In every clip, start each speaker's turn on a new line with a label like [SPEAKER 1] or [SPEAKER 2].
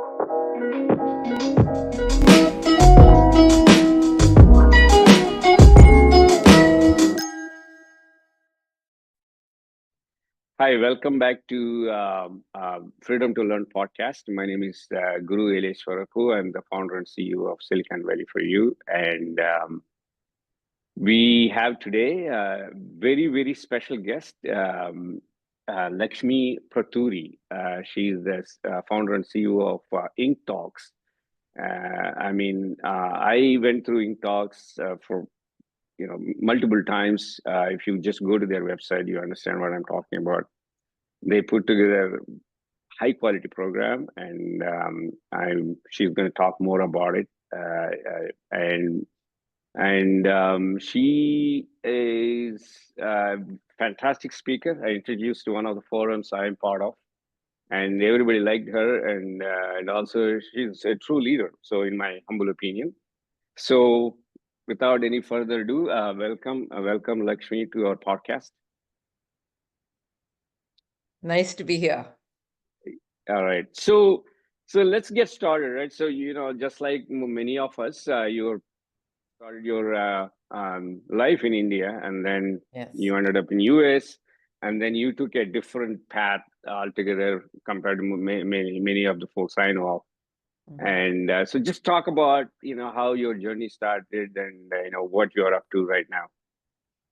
[SPEAKER 1] Hi, welcome back to Freedom to Learn podcast. My name is Guru Yeleswarapu. I'm the founder and CEO of Siliconvalley4u. And we have today a very, very special guest, Lakshmi Pratury. She's the founder and CEO of Ink Talks. I went through Ink Talks for multiple times. If you just go to their website, you understand what I'm talking about. They put together high quality program, and she's going to talk more about it. She is a fantastic speaker. I introduced to one of the forums I'm part of, and everybody liked her, and also she's a true leader. So, in my humble opinion, so without any further ado, welcome Lakshmi to our podcast.
[SPEAKER 2] Nice to be here.
[SPEAKER 1] All right. So let's get started, right? So, just like many of us, you started your life in India, and then
[SPEAKER 2] Yes.
[SPEAKER 1] you ended up in US, and then you took a different path altogether compared to many of the folks I know of. And so just talk about, how your journey started and, what you're up to right now.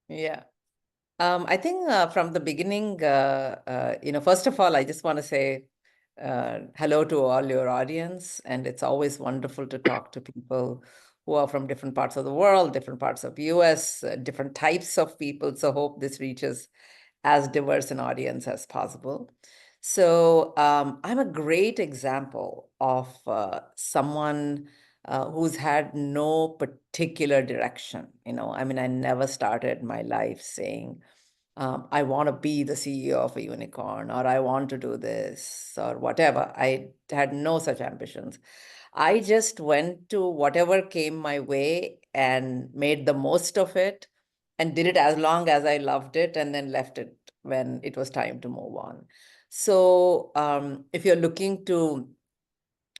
[SPEAKER 2] Yeah. I think from the beginning, first of all, I just want to say hello to all your audience. And it's always wonderful to talk to people who are from different parts of the world, different parts of US, different types of people. So hope this reaches as diverse an audience as possible. So I'm a great example of someone who's had no particular direction. I never started my life saying, I want to be the CEO of a unicorn, or I want to do this, or whatever. I had no such ambitions. I just went to whatever came my way and made the most of it and did it as long as I loved it, and then left it when it was time to move on. So if you're looking to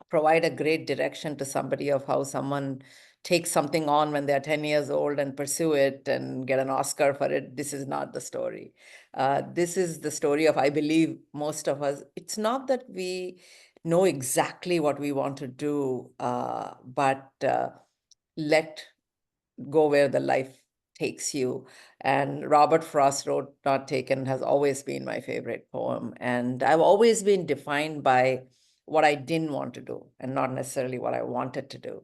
[SPEAKER 2] provide a great direction to somebody of how someone takes something on when they're 10 years old and pursue it and get an Oscar for it, this is not the story. This is the story of, I believe, most of us. It's not that we know exactly what we want to do, but let go where the life takes you. And Robert Frost wrote Not Taken has always been my favorite poem. And I've always been defined by what I didn't want to do and not necessarily what I wanted to do.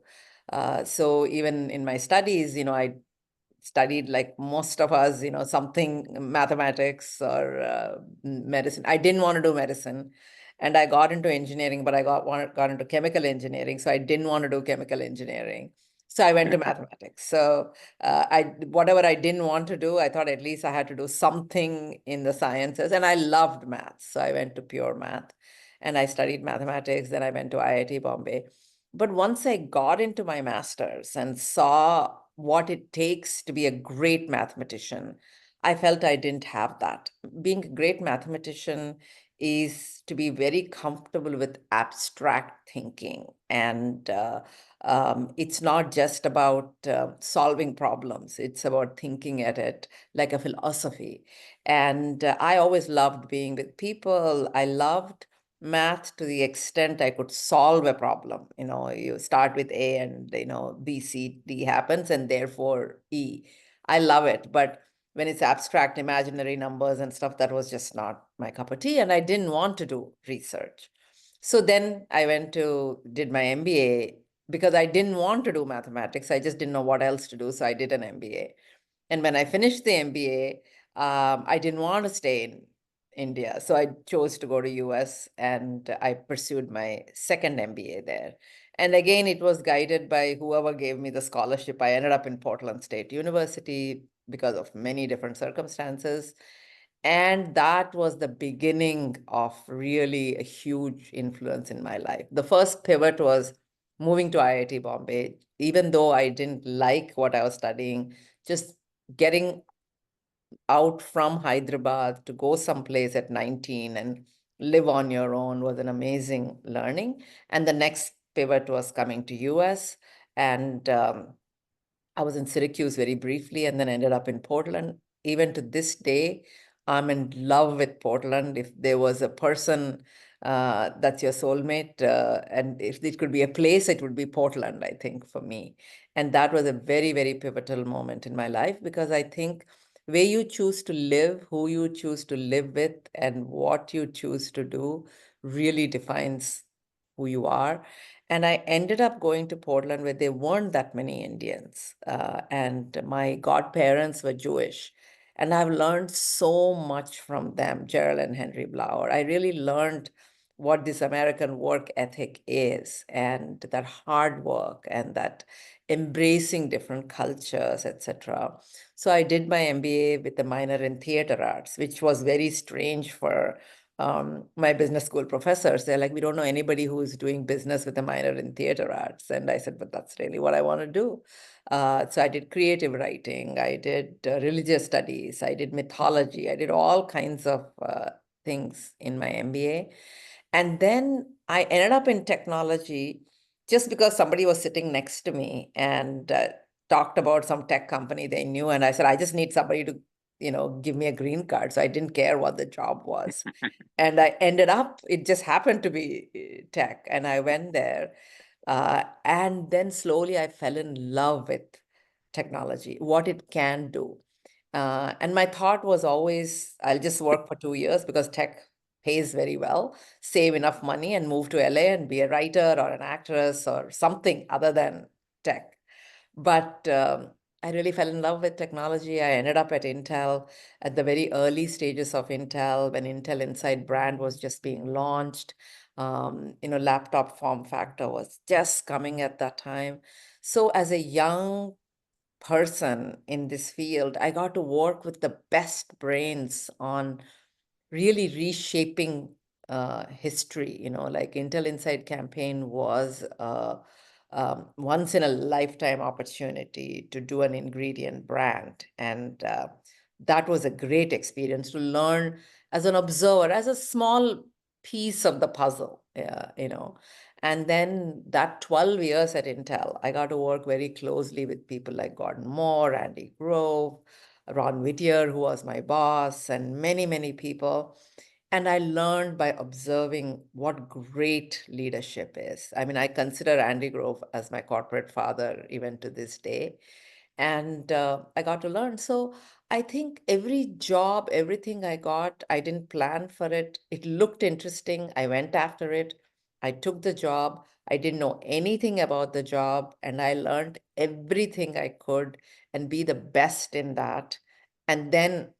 [SPEAKER 2] So even in my studies, I studied, like most of us, something mathematics or medicine. I didn't want to do medicine. And I got into engineering, but I got into chemical engineering. So I didn't want to do chemical engineering. So I went to mathematics. So whatever I didn't want to do, I thought at least I had to do something in the sciences. And I loved math. So I went to pure math and I studied mathematics. Then I went to IIT Bombay. But once I got into my master's and saw what it takes to be a great mathematician, I felt I didn't have that. Being a great mathematician is to be very comfortable with abstract thinking. And it's not just about solving problems, it's about thinking at it like a philosophy. And I always loved being with people. I loved math to the extent I could solve a problem. You start with A and, B, C, D happens, and therefore E. I love it. But when it's abstract, imaginary numbers and stuff, that was just not my cup of tea. And I didn't want to do research. So then I did my MBA because I didn't want to do mathematics. I just didn't know what else to do. So I did an MBA. And when I finished the MBA, I didn't want to stay in India. So I chose to go to US and I pursued my second MBA there. And again, it was guided by whoever gave me the scholarship. I ended up in Portland State University because of many different circumstances. And that was the beginning of really a huge influence in my life. The first pivot was moving to IIT Bombay. Even though I didn't like what I was studying, just getting out from Hyderabad to go someplace at 19 and live on your own was an amazing learning. And the next pivot was coming to US. And I was in Syracuse very briefly and then ended up in Portland. Even to this day, I'm in love with Portland. If there was a person that's your soulmate, and if it could be a place, it would be Portland, I think, for me. And that was a very, very pivotal moment in my life, because I think where you choose to live, who you choose to live with, and what you choose to do really defines who you are. And I ended up going to Portland where there weren't that many Indians. And my godparents were Jewish. And I've learned so much from them, Gerald and Henry Blauer. I really learned what this American work ethic is, and that hard work, and that embracing different cultures, etc. So I did my MBA with a minor in theater arts, which was very strange for my business school professors. They're like, we don't know anybody who's doing business with a minor in theater arts. And I said, but that's really what I want to do. So I did creative writing, I did religious studies, I did mythology, I did all kinds of things in my MBA. And then I ended up in technology just because somebody was sitting next to me and talked about some tech company they knew. And I said, I just need somebody to, give me a green card. So I didn't care what the job was. And I ended up, it just happened to be tech. And I went there. And then slowly I fell in love with technology, what it can do. And my thought was always, I'll just work for 2 years because tech pays very well, save enough money and move to LA and be a writer or an actress or something other than tech. But I really fell in love with technology. I ended up at Intel at the very early stages of Intel, when Intel Inside brand was just being launched. Laptop form factor was just coming at that time. So as a young person in this field, I got to work with the best brains on really reshaping history. Like Intel Inside campaign was once in a lifetime opportunity to do an ingredient brand. And that was a great experience to learn as an observer, as a small piece of the puzzle, And then that 12 years at Intel, I got to work very closely with people like Gordon Moore, Andy Grove, Ron Whittier, who was my boss, and many, many people. And I learned by observing what great leadership is. I mean, I consider Andy Grove as my corporate father even to this day. And I got to learn. So I think every job, everything I got, I didn't plan for it. It looked interesting. I went after it. I took the job. I didn't know anything about the job. And I learned everything I could and be the best in that. And then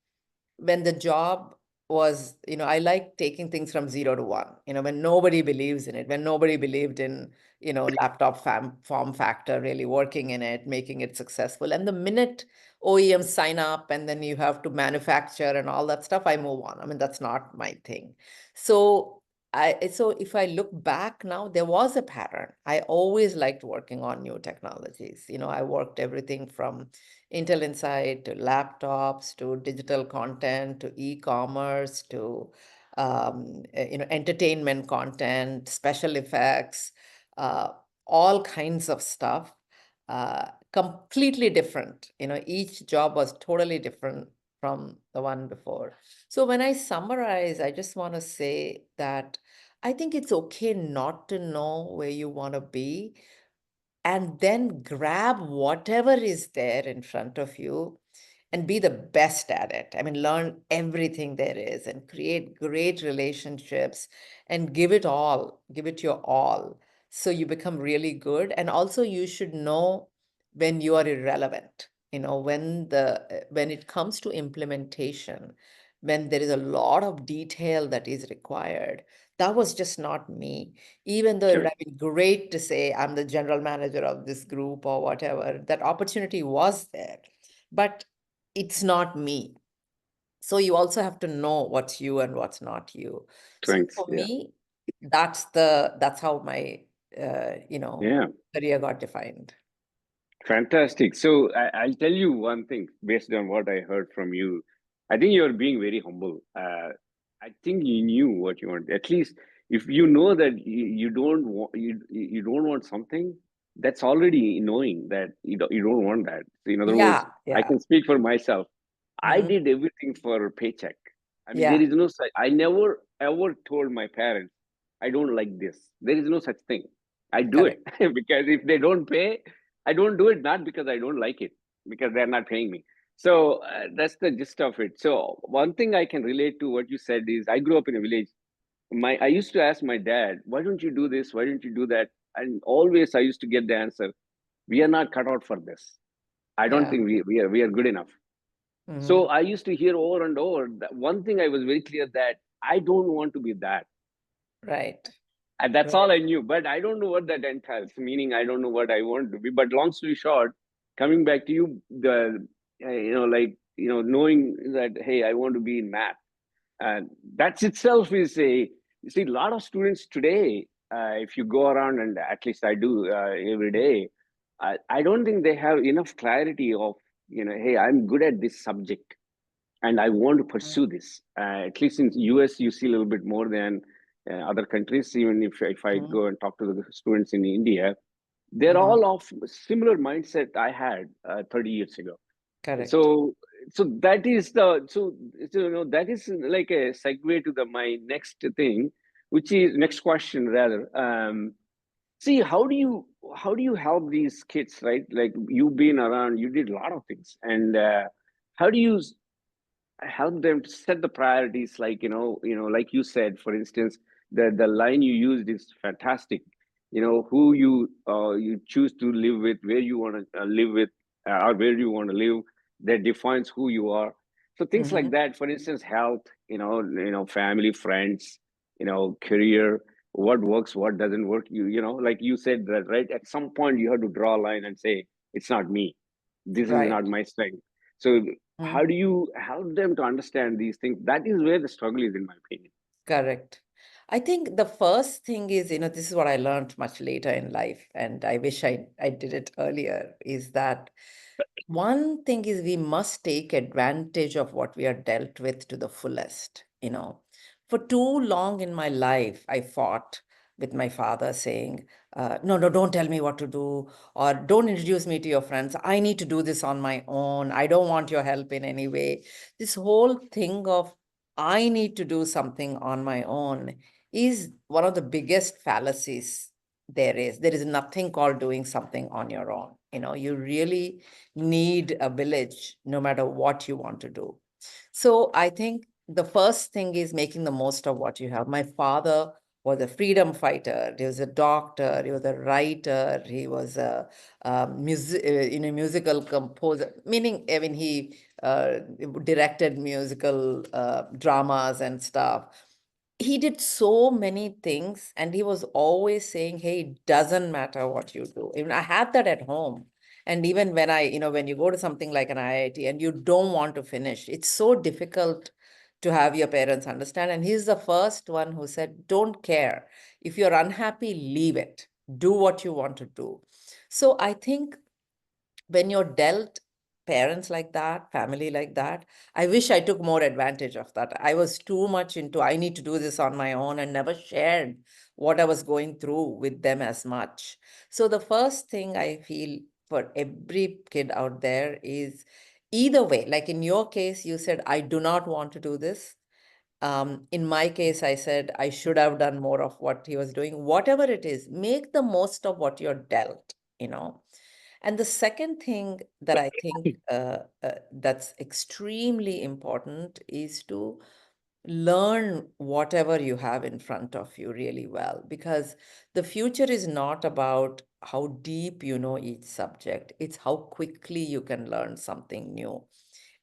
[SPEAKER 2] when the job was, I like taking things from 0 to 1, when nobody believes in it, when nobody believed in, laptop form factor, really working in it, making it successful. And the minute OEMs sign up and then you have to manufacture and all that stuff, I move on. I mean, that's not my thing. So if I look back now, there was a pattern. I always liked working on new technologies. I worked everything from Intel Inside to laptops, to digital content, to e-commerce, to entertainment content, special effects, all kinds of stuff. Completely different. Each job was totally different from the one before. So when I summarize, I just want to say that I think it's okay not to know where you want to be, and then grab whatever is there in front of you and be the best at it. I mean, learn everything there is and create great relationships and give it all, give it your all. So you become really good. And also you should know when you are irrelevant, when it comes to implementation, when there is a lot of detail that is required. That was just not me. Even though it would
[SPEAKER 1] Correct.
[SPEAKER 2] have been great to say I'm the general manager of this group or whatever, that opportunity was there, but it's not me. So you also have to know what's you and what's not you. So
[SPEAKER 1] Thanks.
[SPEAKER 2] for
[SPEAKER 1] Yeah.
[SPEAKER 2] me, that's how my
[SPEAKER 1] Yeah.
[SPEAKER 2] career got defined.
[SPEAKER 1] Fantastic. So I'll tell you one thing based on what I heard from you. I think you're being very humble. I think you knew what you want. At least if you know that you don't want you don't want something, that's already knowing that you don't want that. So in other words,
[SPEAKER 2] Yeah,
[SPEAKER 1] I
[SPEAKER 2] yeah.
[SPEAKER 1] can speak for myself. I
[SPEAKER 2] Mhm.
[SPEAKER 1] did everything for a paycheck. I mean, there
[SPEAKER 2] Yeah,
[SPEAKER 1] is no such. I never ever told my parents I don't like this. There is no such thing. I do it
[SPEAKER 2] correct.
[SPEAKER 1] because if they don't pay, I don't do it not because I don't like it, because they're not paying me. So that's the gist of it. So one thing I can relate to what you said is I grew up in a village. I used to ask my dad, why don't you do this? Why don't you do that? And always I used to get the answer, we are not cut out for this. I don't
[SPEAKER 2] Yeah.
[SPEAKER 1] think we are good enough. So
[SPEAKER 2] Hmm.
[SPEAKER 1] I used to hear over and over that one thing I was very clear that I don't want to be that.
[SPEAKER 2] Right.
[SPEAKER 1] And that's all
[SPEAKER 2] Right.
[SPEAKER 1] I knew. But I don't know what that entails, meaning I don't know what I want to be. But long story short, coming back to you, knowing that, hey, I want to be in math. And that's itself is you see, a lot of students today, if you go around, and at least I do every day, I don't think they have enough clarity of, hey, I'm good at this subject and I want to
[SPEAKER 2] Mm.
[SPEAKER 1] pursue this. At least in US, you see a little bit more than other countries. Even if I
[SPEAKER 2] Mhm.
[SPEAKER 1] go and talk to the students in India, they're
[SPEAKER 2] Mhm.
[SPEAKER 1] all of similar mindset I had 30 years ago.
[SPEAKER 2] Correct.
[SPEAKER 1] So that is that is like a segue to the my next thing, which is next question rather. See, how do you help these kids, right? Like you've been around, you did a lot of things, and how do you help them to set the priorities, like like you said, for instance, the line you used is fantastic. Who you choose to live with, where you want to live with, or where you want to live, that defines who you are. So things like
[SPEAKER 2] Hmm.
[SPEAKER 1] that, for instance, health, family, friends, career, what works, what doesn't work. Like you said that, right? At some point you have to draw a line and say, it's not me, this is
[SPEAKER 2] Right.
[SPEAKER 1] not my strength. So how
[SPEAKER 2] Mm.
[SPEAKER 1] do you help them to understand these things? That is where the struggle is, in my opinion.
[SPEAKER 2] Correct. I think the first thing is, this is what I learned much later in life, and I wish I did it earlier, is that one thing is we must take advantage of what we are dealt with to the fullest. For too long in my life, I fought with my father saying, no, no, don't tell me what to do, or don't introduce me to your friends. I need to do this on my own. I don't want your help in any way. This whole thing of I need to do something on my own is one of the biggest fallacies there is. There is nothing called doing something on your own. You really need a village no matter what you want to do. So I think the first thing is making the most of what you have. My father was a freedom fighter. He was a doctor. He was a writer. He was a musical composer. Meaning, I mean, he directed musical dramas and stuff. He did so many things, and he was always saying, hey, it doesn't matter what you do. Even I had that at home. And even when when you go to something like an IIT and you don't want to finish, it's so difficult to have your parents understand. And he's the first one who said, don't care. If you're unhappy, leave it. Do what you want to do. So I think when you're dealt parents like that, family like that, I wish I took more advantage of that. I was too much into, I need to do this on my own, and never shared what I was going through with them as much. So the first thing I feel for every kid out there is, either way, like in your case, you said, I do not want to do this. In my case, I said I should have done more of what he was doing. Whatever it is, make the most of what you're dealt, you know. And the second thing that I think that's extremely important is to learn whatever you have in front of you really well, because the future is not about how deep you know each subject, it's how quickly you can learn something new.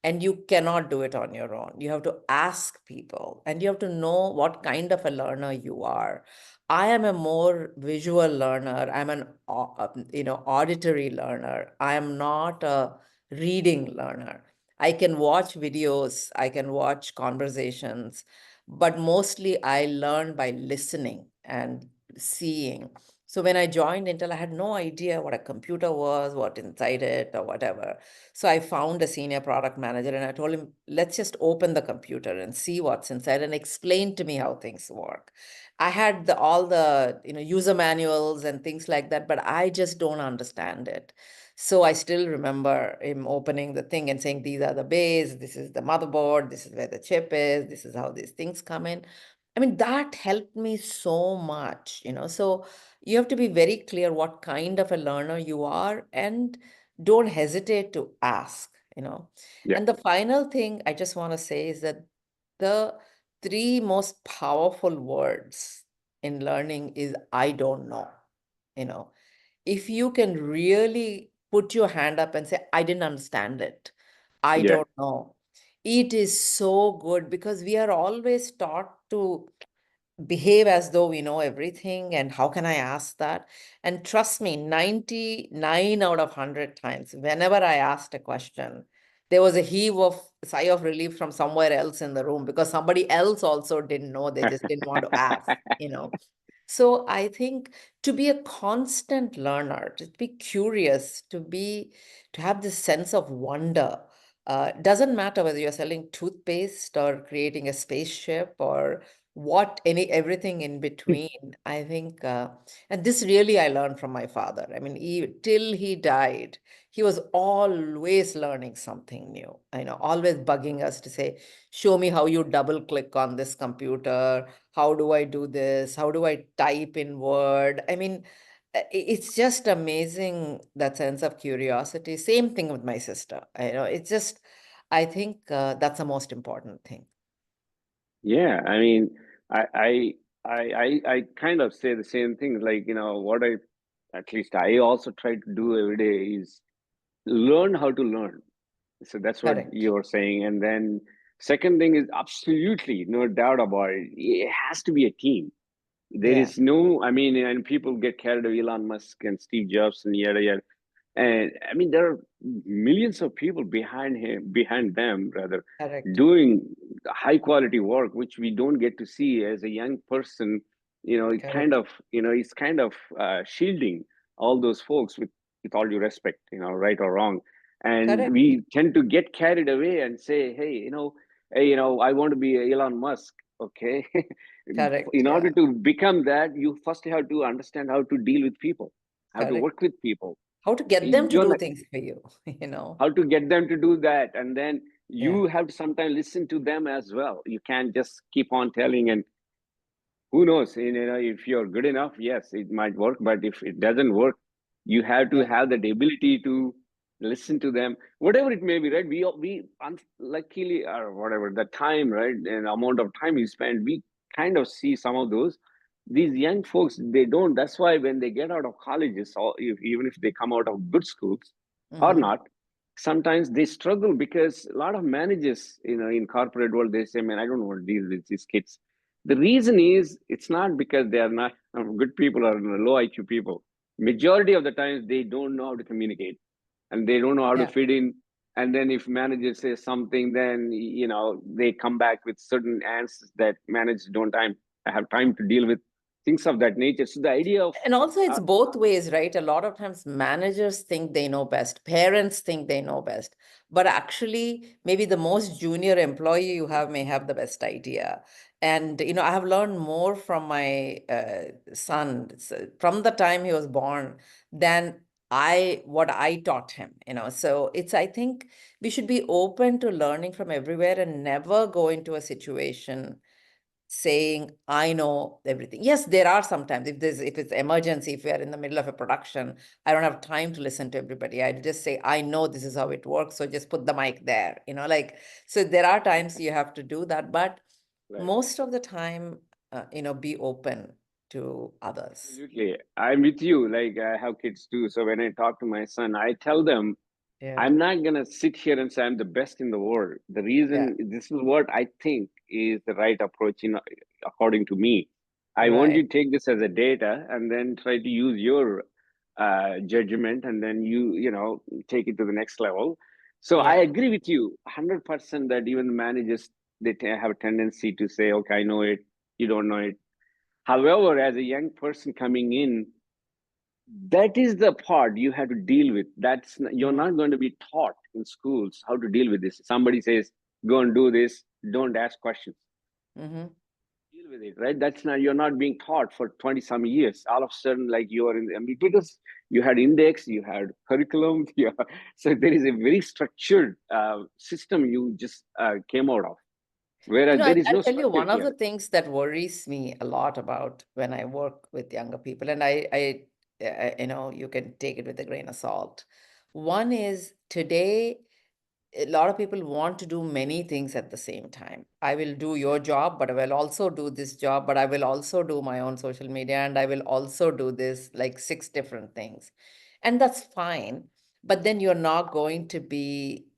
[SPEAKER 2] And you cannot do it on your own. You have to ask people, and you have to know what kind of a learner you are. I am a more visual learner. I'm an auditory learner. I am not a reading learner. I can watch videos, I can watch conversations, but mostly I learn by listening and seeing. So when I joined Intel, I had no idea what a computer was, what inside it, or whatever. So I found a senior product manager and I told him, let's just open the computer and see what's inside and explain to me how things work. I had all the user manuals and things like that, but I just don't understand it. So I still remember him opening the thing and saying, these are the bays, this is the motherboard, this is where the chip is, this is how these things come in. I mean, that helped me so much. So you have to be very clear what kind of a learner you are and don't hesitate to ask.
[SPEAKER 1] Yeah.
[SPEAKER 2] And the final thing I just want to say is that the three most powerful words in learning is I don't know. You know, if you can really put your hand up and say, I didn't understand it, I
[SPEAKER 1] Yeah.
[SPEAKER 2] don't know, it is so good because we are always taught to behave as though we know everything and how can I ask that? And trust me, 99 out of 100 times, whenever I asked a question, there was a sigh of relief from somewhere else in the room because somebody else also didn't know. They just didn't want to ask. So I think to be a constant learner, to be curious, to have this sense of wonder. Doesn't matter whether you're selling toothpaste or creating a spaceship or everything in between. I think, and this really I learned from my father. I mean, till he died, he was always learning something new. Always bugging us to say, show me how you double click on this computer. How do I do this? How do I type in Word? I mean, it's just amazing, that sense of curiosity. Same thing with my sister. It's just, I think that's the most important thing.
[SPEAKER 1] Yeah, I mean, I kind of say the same thing. Like, what at least I also try to do every day is learn how to learn. So that's what
[SPEAKER 2] Correct.
[SPEAKER 1] you're saying. And then second thing is absolutely no doubt about it. It has to be a team. There
[SPEAKER 2] Yeah,
[SPEAKER 1] is no, I mean, and people get carried away, Elon Musk and Steve Jobs and yada yada. And I mean, there are millions of people behind them rather,
[SPEAKER 2] correct.
[SPEAKER 1] doing high quality work, which we don't get to see as a young person. It kind
[SPEAKER 2] Correct.
[SPEAKER 1] of, it's kind of shielding all those folks with all due respect, right or wrong. And
[SPEAKER 2] Correct.
[SPEAKER 1] we tend to get carried away and say, hey, I want to be Elon Musk. Okay.
[SPEAKER 2] Correct.
[SPEAKER 1] In order
[SPEAKER 2] Yeah.
[SPEAKER 1] to become that, you first have to understand how to deal with people, how to
[SPEAKER 2] Correct.
[SPEAKER 1] work with people.
[SPEAKER 2] How to get them to
[SPEAKER 1] You're
[SPEAKER 2] do
[SPEAKER 1] not,
[SPEAKER 2] things for you.
[SPEAKER 1] how to get them to do that, and then
[SPEAKER 2] Yeah.
[SPEAKER 1] you have to sometimes listen to them as well. You can't just keep on telling, and who knows, if you're good enough, yes, it might work, but if it doesn't work, you have to
[SPEAKER 2] Yeah.
[SPEAKER 1] have the ability to listen to them, whatever it may be, right? We luckily, or whatever the time, right, and amount of time you spend, we kind of see some of these young folks, they don't. That's why when they get out of colleges, or even if they come out of good schools or
[SPEAKER 2] Hmm.
[SPEAKER 1] not, sometimes they struggle because a lot of managers, in corporate world, they say, man, I don't want to deal with these kids. The reason is it's not because they are not good people or low IQ people. Majority of the times they don't know how to communicate and they don't know how to
[SPEAKER 2] Yeah.
[SPEAKER 1] fit in. And then if manager says something, then they come back with certain answers that managers don't have time to deal with, things of that nature. So the idea of
[SPEAKER 2] And also, it's
[SPEAKER 1] uh,
[SPEAKER 2] both ways, right? A lot of times, managers think they know best, parents think they know best, but actually, maybe the most junior employee you have may have the best idea. And I have learned more from my son from the time he was born than what I taught him. So I think we should be open to learning from everywhere and never go into a situation saying I know everything. Yes, there are sometimes, if it's emergency, if we are in the middle of a production, I don't have time to listen to everybody. I just say I know this is how it works, so just put the mic there. So there are times you have to do that, but
[SPEAKER 1] right.
[SPEAKER 2] most of the time, be open to others.
[SPEAKER 1] Absolutely, I'm with you. Like, I have kids too, so when I talk to my son, I tell them
[SPEAKER 2] Yeah.
[SPEAKER 1] I'm not gonna sit here and say I'm the best in the world. The
[SPEAKER 2] Yeah.
[SPEAKER 1] reason, this is what I think is the right approach, according to me. I want you
[SPEAKER 2] Right.
[SPEAKER 1] to take this as a data and then try to use your judgment, and then take it to the next level. So I
[SPEAKER 2] Yeah.
[SPEAKER 1] agree with you 100% that even the managers, they have a tendency to say, okay, I know it, you don't know it. However, as a young person coming in, that is the part you have to deal with. You're not going to be taught in schools how to deal with this. Somebody says, go and do this, don't ask questions.
[SPEAKER 2] Mm-hmm.
[SPEAKER 1] Deal with it, right? That's not, you're not being taught for 20 some years. All of a sudden, like you are in because you had index, you had curriculum. So there is a very structured system you just came out of, whereas there is
[SPEAKER 2] I'll
[SPEAKER 1] no
[SPEAKER 2] tell you
[SPEAKER 1] structure
[SPEAKER 2] one of
[SPEAKER 1] here.
[SPEAKER 2] the things that worries me a lot about when I work with younger people, and you can take it with a grain of salt. One is today, a lot of people want to do many things at the same time. I will do your job, but I will also do this job, but I will also do my own social media, and I will also do this, like 6 different things. And that's fine. But then you're not going to be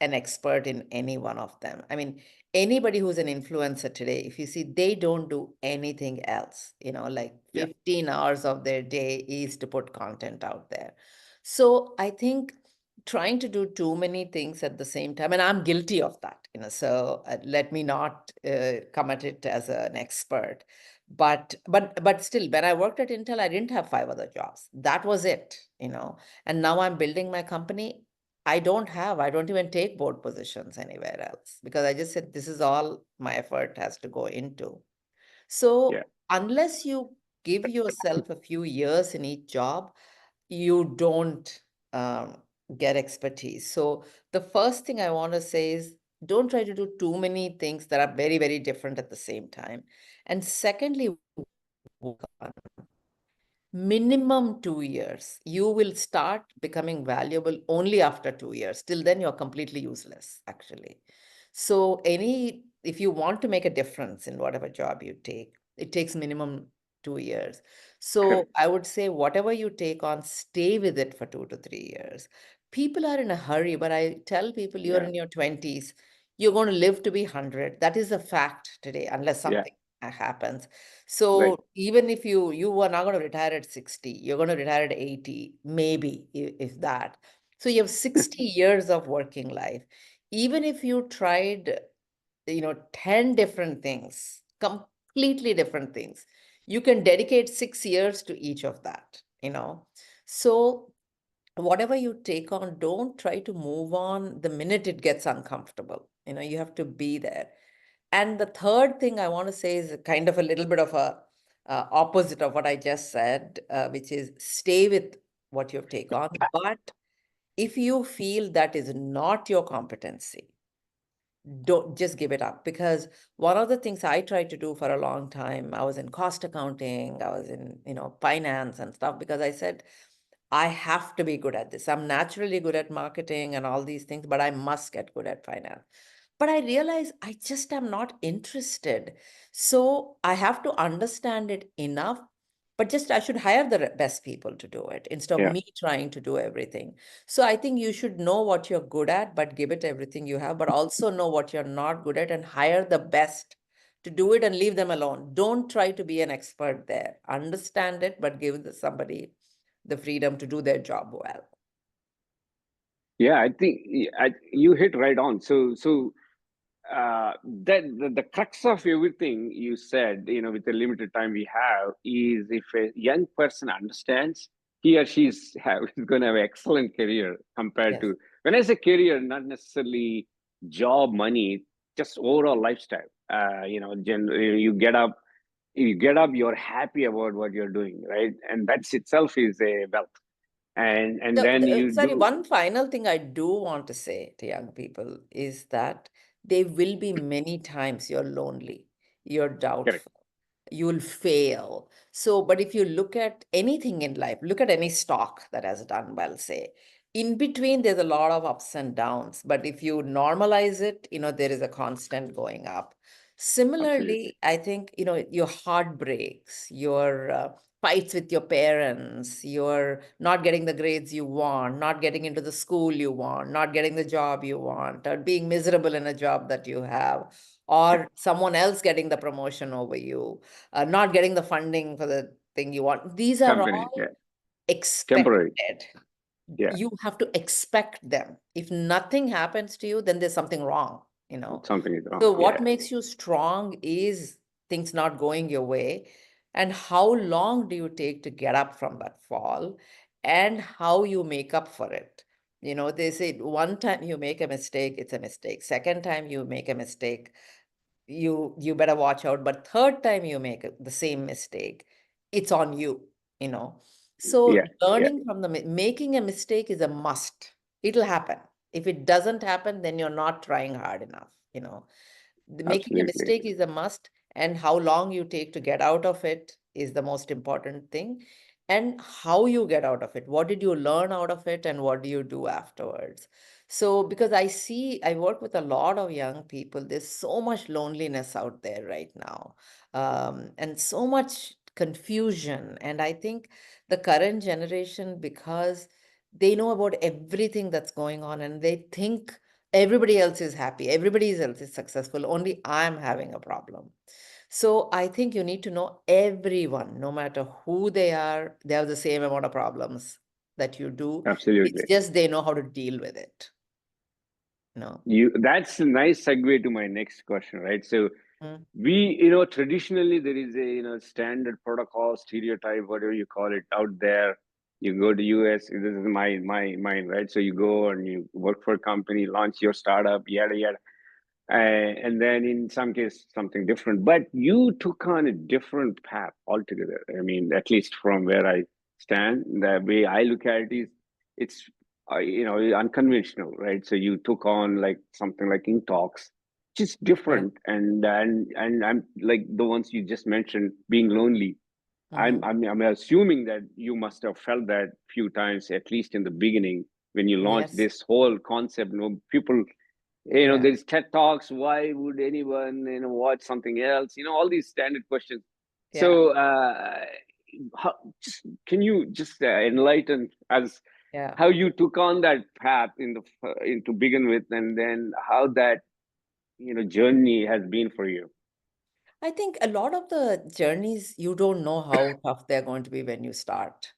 [SPEAKER 2] an expert in any one of them. I mean, anybody who's an influencer today, if you see, they don't do anything else, like
[SPEAKER 1] Yeah,
[SPEAKER 2] 15 hours of their day is to put content out there. So I think trying to do too many things at the same time, and I'm guilty of that, so let me not come at it as an expert. But still, when I worked at Intel, I didn't have 5 other jobs. That was it. And now I'm building my company. I don't even take board positions anywhere else, because I just said this is all my effort has to go into.
[SPEAKER 1] yeah,
[SPEAKER 2] So unless you give yourself a few years in each job, you don't um, get expertise. So the first thing I want to say is, don't try to do too many things that are very, very different at the same time. And secondly, work on minimum 2 years. You will start becoming valuable only after 2 years. Till then, you're completely useless, actually. So if you want to make a difference in whatever job you take, it takes minimum 2 years. So
[SPEAKER 1] correct.
[SPEAKER 2] I would say whatever you take on, stay with it for 2 to 3 years. People are in a hurry, but I tell people you're
[SPEAKER 1] Yeah,
[SPEAKER 2] in your 20s, you're going to live to be 100. That is a fact today, unless
[SPEAKER 1] yeah,
[SPEAKER 2] something happens.
[SPEAKER 1] right.
[SPEAKER 2] So even if you are not going to retire at 60, you're going to retire at 80, maybe, if that. So you have 60 years of working life. Even if you tried, 10 different things, completely different things, you can dedicate 6 years to each of that. So whatever you take on, don't try to move on the minute it gets uncomfortable. You have to be there. And the third thing I want to say is kind of a little bit of a opposite of what I just said, which is stay with what you've taken on. But if you feel that is not your competency, don't just give it up. Because one of the things I tried to do for a long time, I was in cost accounting, I was in, finance and stuff, because I said, I have to be good at this. I'm naturally good at marketing and all these things, but I must get good at finance. But I realize I just am not interested. So I have to understand it enough, but just I should hire the best people to do it instead of
[SPEAKER 1] Yeah,
[SPEAKER 2] me trying to do everything. So I think you should know what you're good at, but give it everything you have, but also know what you're not good at and hire the best to do it and leave them alone. Don't try to be an expert there. Understand it, but give somebody the freedom to do their job well.
[SPEAKER 1] yeah. I think you hit right on. So that the crux of everything you said, with the limited time we have, is if a young person understands, he or she is going to have an excellent career compared
[SPEAKER 2] Yes.
[SPEAKER 1] to, when I say career, not necessarily job, money, just overall lifestyle. You get up, you're happy about what you're doing, right? And that's itself is a wealth. And then you
[SPEAKER 2] Sorry,
[SPEAKER 1] do.
[SPEAKER 2] one final thing I do want to say to young people is that there will be many times you're lonely, you're
[SPEAKER 1] Correct.
[SPEAKER 2] doubtful, you'll fail. So, but if you look at anything in life, look at any stock that has done well, say, in between, there's a lot of ups and downs. But if you normalize it, there is a constant going up.
[SPEAKER 1] Absolutely.
[SPEAKER 2] Similarly, I think, your heartbreaks, your fights with your parents, your not getting the grades you want, not getting into the school you want, not getting the job you want, or being miserable in a job that you have,
[SPEAKER 1] Yeah.
[SPEAKER 2] or someone else getting the promotion over you, not getting the funding for the thing you want. These are
[SPEAKER 1] Company.
[SPEAKER 2] all
[SPEAKER 1] Yeah. Temporary.
[SPEAKER 2] expected.
[SPEAKER 1] Yeah.
[SPEAKER 2] You have to expect them. If nothing happens to you, then there's something wrong.
[SPEAKER 1] Something is wrong.
[SPEAKER 2] So
[SPEAKER 1] Yeah.
[SPEAKER 2] what makes you strong is things not going your way. and how long do you take to get up from that fall, and how you make up for it. They say one time you make a mistake, it's a mistake. Second time you make a mistake, you better watch out. But third time you make the same mistake, it's on you, you know.
[SPEAKER 1] Yeah,
[SPEAKER 2] So
[SPEAKER 1] yeah,
[SPEAKER 2] learning from making a mistake is a must. It'll happen. If it doesn't happen, then you're not trying hard enough. Making a
[SPEAKER 1] absolutely.
[SPEAKER 2] mistake is a must, and how long you take to get out of it is the most important thing. And how you get out of it, what did you learn out of it, and what do you do afterwards? So, because I work with a lot of young people, there's so much loneliness out there right now, and so much confusion. And I think the current generation, because they know about everything that's going on, and they think everybody else is happy, everybody else is successful, only I'm having a problem. So I think you need to know everyone, no matter who they have the same amount of problems that you do. It's
[SPEAKER 1] Absolutely.
[SPEAKER 2] just they know how to deal with it. No.
[SPEAKER 1] That's a nice segue to my next question, right? So
[SPEAKER 2] Mm.
[SPEAKER 1] we, traditionally there is a, standard protocol, stereotype, whatever you call it, out there. You go to US, this is my mind, right? So you go and you work for a company, launch your startup, yada yada. And then in some case something different, but you took on a different path altogether. I mean, at least from where I stand, the way I look at it is it's unconventional, right? So you took on like something like in talks, just
[SPEAKER 2] Yeah.
[SPEAKER 1] different. And I'm like the ones you just mentioned, being lonely.
[SPEAKER 2] Hmm.
[SPEAKER 1] I'm assuming that you must have felt that few times, at least in the beginning, when you launched
[SPEAKER 2] Yes.
[SPEAKER 1] this whole concept. People,
[SPEAKER 2] Yeah.
[SPEAKER 1] there's TED Talks. Why would anyone, watch something else? All these standard questions.
[SPEAKER 2] Yeah.
[SPEAKER 1] So, can you just enlighten us
[SPEAKER 2] Yeah.
[SPEAKER 1] how you took on that path to begin with, and then how that journey has been for you?
[SPEAKER 2] I think a lot of the journeys, you don't know how tough they're going to be when you start.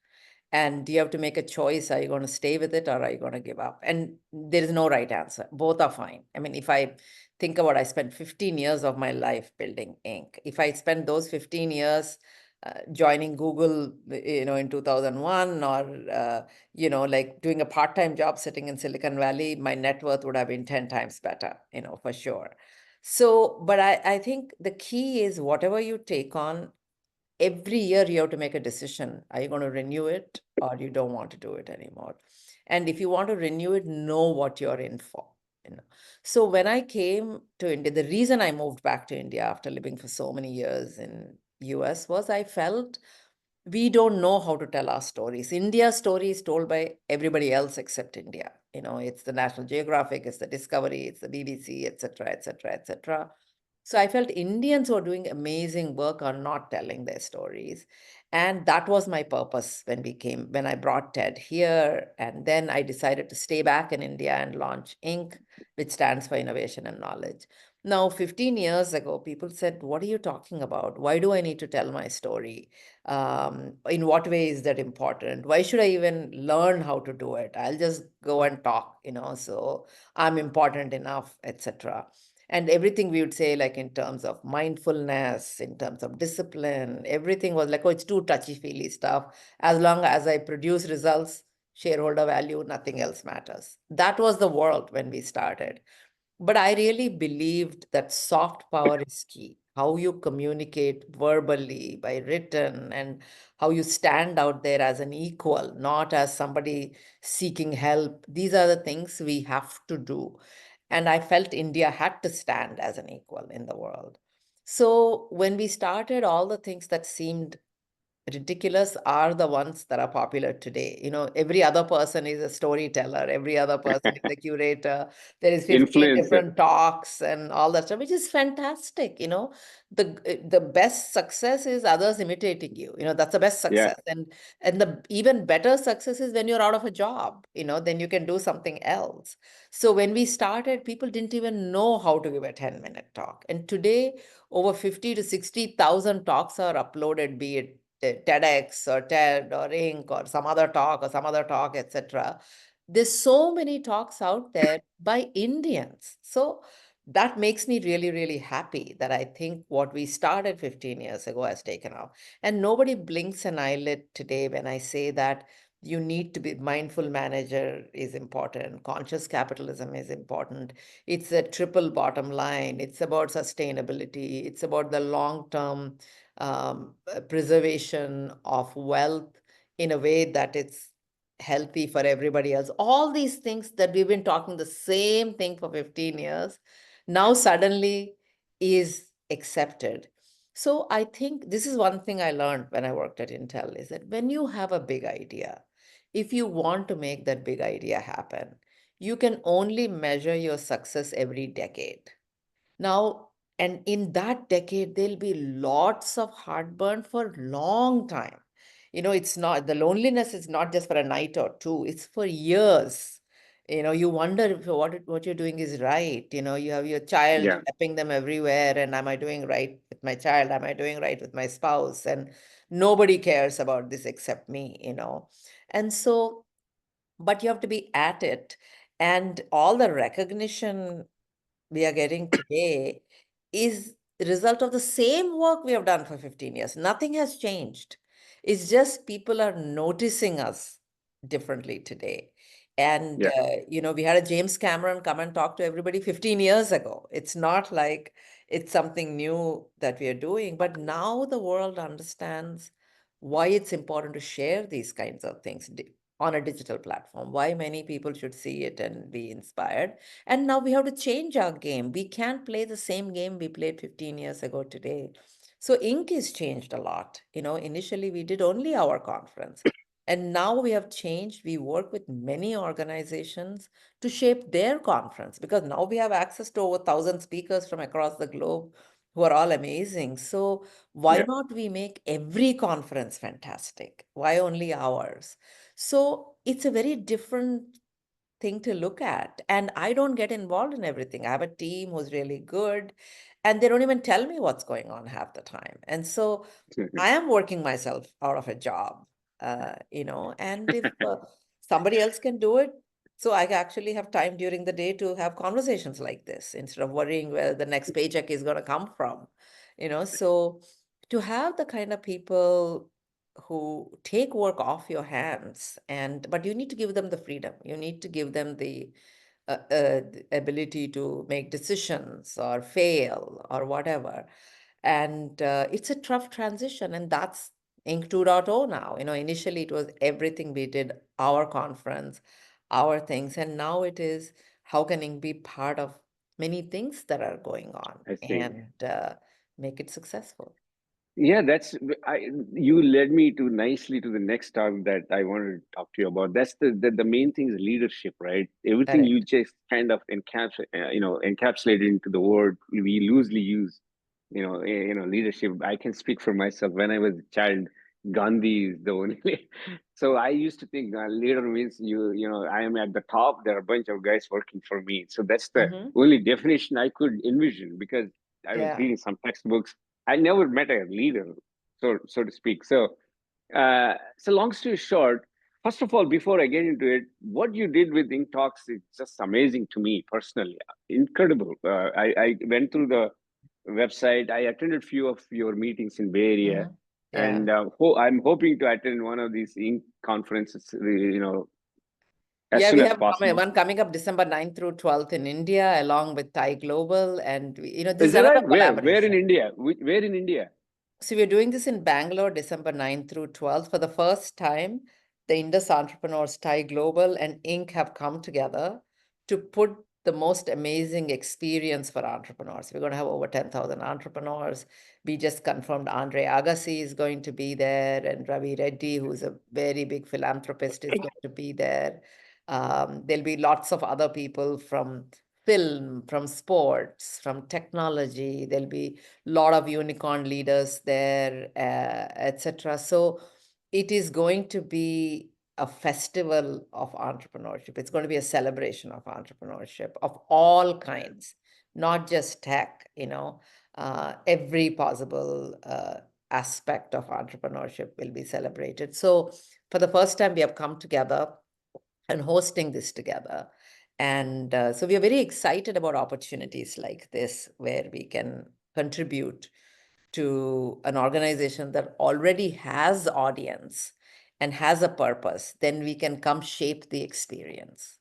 [SPEAKER 2] And you have to make a choice. Are you going to stay with it, or are you going to give up? And there is no right answer. Both are fine. I mean, if I think about, I spent 15 years of my life building Inc. If I spent those 15 years joining Google, in 2001, or, like doing a part-time job sitting in Silicon Valley, my net worth would have been 10 times better, for sure. So, but I think the key is whatever you take on, every year you have to make a decision. Are you going to renew it, or you don't want to do it anymore? And if you want to renew it, know what you're in for. So when I came to India, the reason I moved back to India after living for so many years in US was I felt we don't know how to tell our stories. India's story is told by everybody else except India. It's the National Geographic, it's the Discovery, it's the BBC, etc., etc., etc. So I felt Indians who are doing amazing work are not telling their stories. And that was my purpose when I brought TED here. And then I decided to stay back in India and launch Inc., which stands for Innovation and Knowledge. Now, 15 years ago, people said, "What are you talking about? Why do I need to tell my story? In what way is that important? Why should I even learn how to do it? I'll just go and talk, so I'm important enough, etc." And everything we would say, like in terms of mindfulness, in terms of discipline, everything was like, oh, it's too touchy-feely stuff. As long as I produce results, shareholder value, nothing else matters. That was the world when we started. But I really believed that soft power is key. How you communicate verbally, by written, and how you stand out there as an equal, not as somebody seeking help. These are the things we have to do. And I felt India had to stand as an equal in the world. So when we started, all the things that seemed ridiculous are the ones that are popular today. Every other person is a storyteller, every other person is a curator. There is 15
[SPEAKER 1] Influencer.
[SPEAKER 2] different talks and all that stuff, which is fantastic. The best success is others imitating you. That's the best
[SPEAKER 1] Yeah,
[SPEAKER 2] success. And the even better success is when you're out of a job, then you can do something else. So when we started, people didn't even know how to give a 10-minute talk. And today, over 50 to 60,000 talks are uploaded, be it TEDx or TED or Inc. or some other talk, etc. There's so many talks out there by Indians. So that makes me really, really happy that I think what we started 15 years ago has taken off. And nobody blinks an eyelid today when I say that you need to be mindful manager is important, conscious capitalism is important. It's a triple bottom line. It's about sustainability. It's about the long-term preservation of wealth in a way that it's healthy for everybody else. All these things that we've been talking the same thing for 15 years now suddenly is accepted. So I think this is one thing I learned when I worked at Intel is that when you have a big idea, if you want to make that big idea happen, you can only measure your success every decade. Now, and in that decade, there'll be lots of heartburn for a long time. It's not, the loneliness is not just for a night or two, it's for years. You wonder if what you're doing is right. You have your child
[SPEAKER 1] Yeah.
[SPEAKER 2] helping them everywhere, and am I doing right with my child? Am I doing right with my spouse? And nobody cares about this except me. And so, but you have to be at it. And all the recognition we are getting today is the result of the same work we have done for 15 years. Nothing has changed. It's just people are noticing us differently today. And,
[SPEAKER 1] Yeah.
[SPEAKER 2] we had a James Cameron come and talk to everybody 15 years ago. It's not like it's something new that we are doing, but now the world understands why it's important to share these kinds of things on a digital platform, why many people should see it and be inspired. And now we have to change our game. We can't play the same game we played 15 years ago today. So Inc. has changed a lot. Initially we did only our conference. And now we have changed. We work with many organizations to shape their conference because now we have access to over 1,000 speakers from across the globe who are all amazing. So why
[SPEAKER 1] Yeah.
[SPEAKER 2] not we make every conference fantastic? Why only ours? So it's a very different thing to look at. And I don't get involved in everything. I have a team who's really good, and they don't even tell me what's going on half the time. And so I am working myself out of a job, and if somebody else can do it, so I actually have time during the day to have conversations like this instead of worrying where the next paycheck is going to come from. So to have the kind of people who take work off your hands, but you need to give them the freedom. You need to give them the ability to make decisions or fail or whatever. And it's a tough transition, and that's Inc. 2.0 now. Initially it was everything we did, our conference, our things, and now it is how can Inc. be part of many things that are going on
[SPEAKER 1] I see.
[SPEAKER 2] and make it successful.
[SPEAKER 1] Yeah, you led me to nicely to the next topic that I wanted to talk to you about. That's the main thing is leadership, right? Everything you
[SPEAKER 2] Correct.
[SPEAKER 1] just kind of encapsulated into the word we loosely use. Leadership. I can speak for myself. When I was a child, Gandhi is the only. So I used to think leader means I am at the top. There are a bunch of guys working for me. So that's the
[SPEAKER 2] Hmm.
[SPEAKER 1] only definition I could envision because I was
[SPEAKER 2] Yeah.
[SPEAKER 1] reading some textbooks. I never met a leader, so to speak. So long story short, first of all, before I get into it, what you did with Ink Talks is just amazing to me personally, incredible. I went through the website. I attended few of your meetings in Bay Area,
[SPEAKER 2] Hmm. Yeah.
[SPEAKER 1] and I'm hoping to attend one of these Ink conferences. As
[SPEAKER 2] Yeah,
[SPEAKER 1] soon
[SPEAKER 2] we
[SPEAKER 1] as
[SPEAKER 2] have
[SPEAKER 1] possible.
[SPEAKER 2] one coming up December 9th through 12th in India, along with Thai Global. And, this
[SPEAKER 1] Is
[SPEAKER 2] is
[SPEAKER 1] that
[SPEAKER 2] another
[SPEAKER 1] right? Where in
[SPEAKER 2] collaboration.
[SPEAKER 1] India? Where in India?
[SPEAKER 2] So we're doing this in Bangalore, December 9th through 12th. For the first time, the Indus Entrepreneurs, Thai Global, and Inc. have come together to put the most amazing experience for entrepreneurs. We're going to have over 10,000 entrepreneurs. We just confirmed Andre Agassi is going to be there, and Ravi Reddy, who's a very big philanthropist, is going to be there. There'll be lots of other people from film, from sports, from technology. There'll be lot of unicorn leaders there, etc. So it is going to be a festival of entrepreneurship. It's going to be a celebration of entrepreneurship of all kinds, not just tech. Every possible aspect of entrepreneurship will be celebrated. So for the first time, we have come together and hosting this together. And so we are very excited about opportunities like this, where we can contribute to an organization that already has audience and has a purpose. Then we can come shape the experience.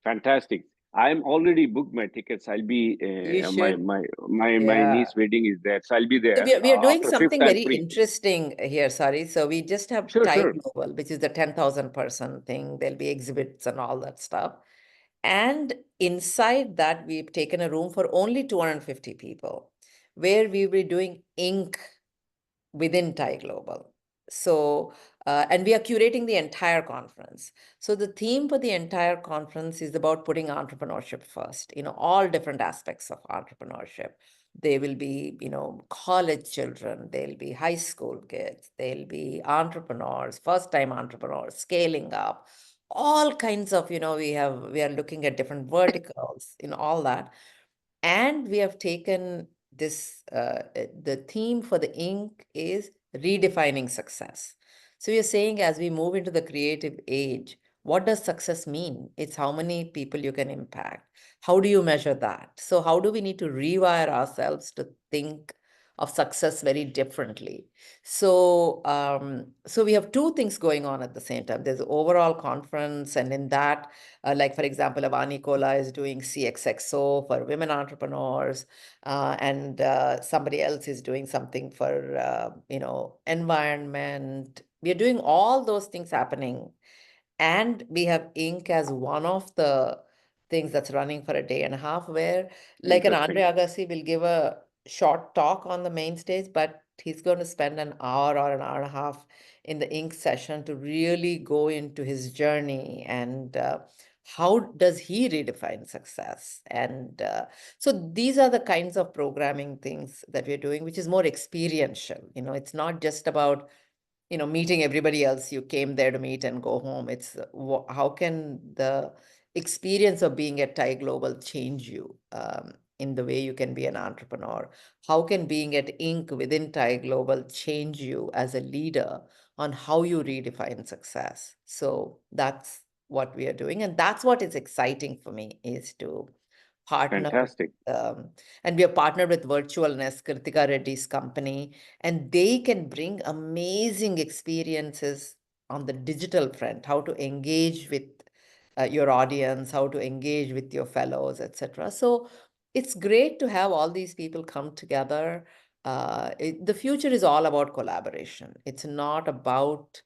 [SPEAKER 1] Fantastic. I'm already booked my tickets. I'll be
[SPEAKER 2] You
[SPEAKER 1] my
[SPEAKER 2] should,
[SPEAKER 1] my my my
[SPEAKER 2] yeah.
[SPEAKER 1] niece wedding is there, so I'll be
[SPEAKER 2] So
[SPEAKER 1] there
[SPEAKER 2] we are doing
[SPEAKER 1] after fifth.
[SPEAKER 2] something
[SPEAKER 1] I'm
[SPEAKER 2] very
[SPEAKER 1] free.
[SPEAKER 2] interesting here, sorry. So we just have
[SPEAKER 1] Sure,
[SPEAKER 2] Thai
[SPEAKER 1] sure.
[SPEAKER 2] Global, which is the 10,000 person thing. There'll be exhibits and all that stuff. And inside that, we've taken a room for only 250 people, where we will be doing ink within Thai Global. So, and we are curating the entire conference. So the theme for the entire conference is about putting entrepreneurship first, all different aspects of entrepreneurship. They will be, college children, they'll be high school kids, they'll be entrepreneurs, first-time entrepreneurs, scaling up, all kinds of, we are looking at different verticals, all that. And we have taken this, the theme for the ink is redefining success. So you're saying, as we move into the creative age, what does success mean? It's how many people you can impact. How do you measure that? So how do we need to rewire ourselves to think of success very differently? So, so we have two things going on at the same time. There's the overall conference, and in that, like for example, Avani Kola is doing CXXO for women entrepreneurs, and somebody else is doing something for environment. We are doing all those things happening, and we have ink as one of the things that's running for a day and a half, where like an Andre
[SPEAKER 1] Interesting.
[SPEAKER 2] Agassi will give a short talk on the main stage, but he's going to spend an hour or an hour and a half in the ink session to really go into his journey and how does he redefine success. And so these are the kinds of programming things that we're doing, which is more experiential. It's not just about meeting everybody else you came there to meet and go home. It's how can the experience of being at Thai Global change you in the way you can be an entrepreneur? How can being at Inc. within Thai Global change you as a leader on how you redefine success? So that's what we are doing. And that's what is exciting for me, is to partner
[SPEAKER 1] Fantastic.
[SPEAKER 2] and we are partnered with Virtualness, Kritika Reddy's company, and they can bring amazing experiences on the digital front, how to engage with your audience, how to engage with your fellows, etc. So it's great to have all these people come together. The future is all about collaboration. It's not about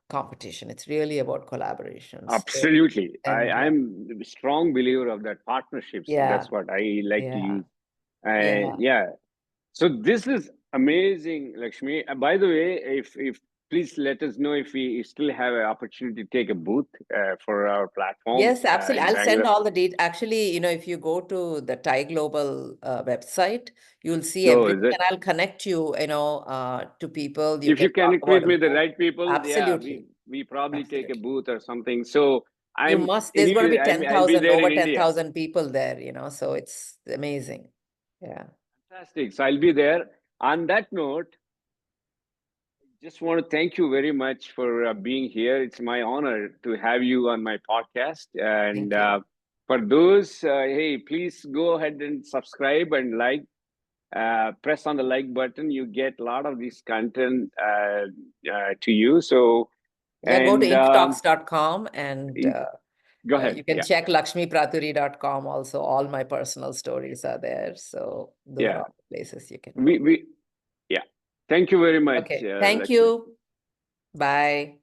[SPEAKER 2] competition. It's really about collaboration. So,
[SPEAKER 1] Absolutely.
[SPEAKER 2] and
[SPEAKER 1] I'm a strong believer of that partnerships.
[SPEAKER 2] yeah,
[SPEAKER 1] That's what I like to
[SPEAKER 2] yeah,
[SPEAKER 1] use.
[SPEAKER 2] yeah.
[SPEAKER 1] Yeah. So this is amazing, Lakshmi. By the way, if please let us know if we still have an opportunity to take a booth for our platform
[SPEAKER 2] Yes, absolutely.
[SPEAKER 1] in
[SPEAKER 2] I'll send
[SPEAKER 1] Bangalore.
[SPEAKER 2] all the details. Actually, if you go to the Thai Global website, you'll see
[SPEAKER 1] No, is
[SPEAKER 2] everything,
[SPEAKER 1] it?
[SPEAKER 2] and I'll connect you, to people. You
[SPEAKER 1] If
[SPEAKER 2] can
[SPEAKER 1] you
[SPEAKER 2] talk
[SPEAKER 1] connect with
[SPEAKER 2] about a
[SPEAKER 1] me the
[SPEAKER 2] book.
[SPEAKER 1] right people, yeah,
[SPEAKER 2] Absolutely.
[SPEAKER 1] we probably take a
[SPEAKER 2] Absolutely.
[SPEAKER 1] booth or something. So
[SPEAKER 2] You
[SPEAKER 1] I'm
[SPEAKER 2] must, there's going to
[SPEAKER 1] anyway.
[SPEAKER 2] be
[SPEAKER 1] I'll be
[SPEAKER 2] 10,000,
[SPEAKER 1] there
[SPEAKER 2] over
[SPEAKER 1] in India.
[SPEAKER 2] 10,000 people there, so it's amazing. Yeah.
[SPEAKER 1] Fantastic. So I'll be there. On that note, just want to thank you very much for being here. It's my honor to have you on my podcast. And
[SPEAKER 2] Thank you.
[SPEAKER 1] for those, hey, please go ahead and subscribe and like. Press on the like button. You get a lot of this content to you. So,
[SPEAKER 2] Yeah, go to
[SPEAKER 1] and
[SPEAKER 2] inktalks.com, and
[SPEAKER 1] go ahead.
[SPEAKER 2] you can
[SPEAKER 1] Yeah,
[SPEAKER 2] check lakshmipratury.com also. All my personal stories are there. So those are
[SPEAKER 1] yeah.
[SPEAKER 2] all the places you can go.
[SPEAKER 1] We yeah. Thank you very much,
[SPEAKER 2] Okay. Thank
[SPEAKER 1] Lakshmi.
[SPEAKER 2] you. Bye.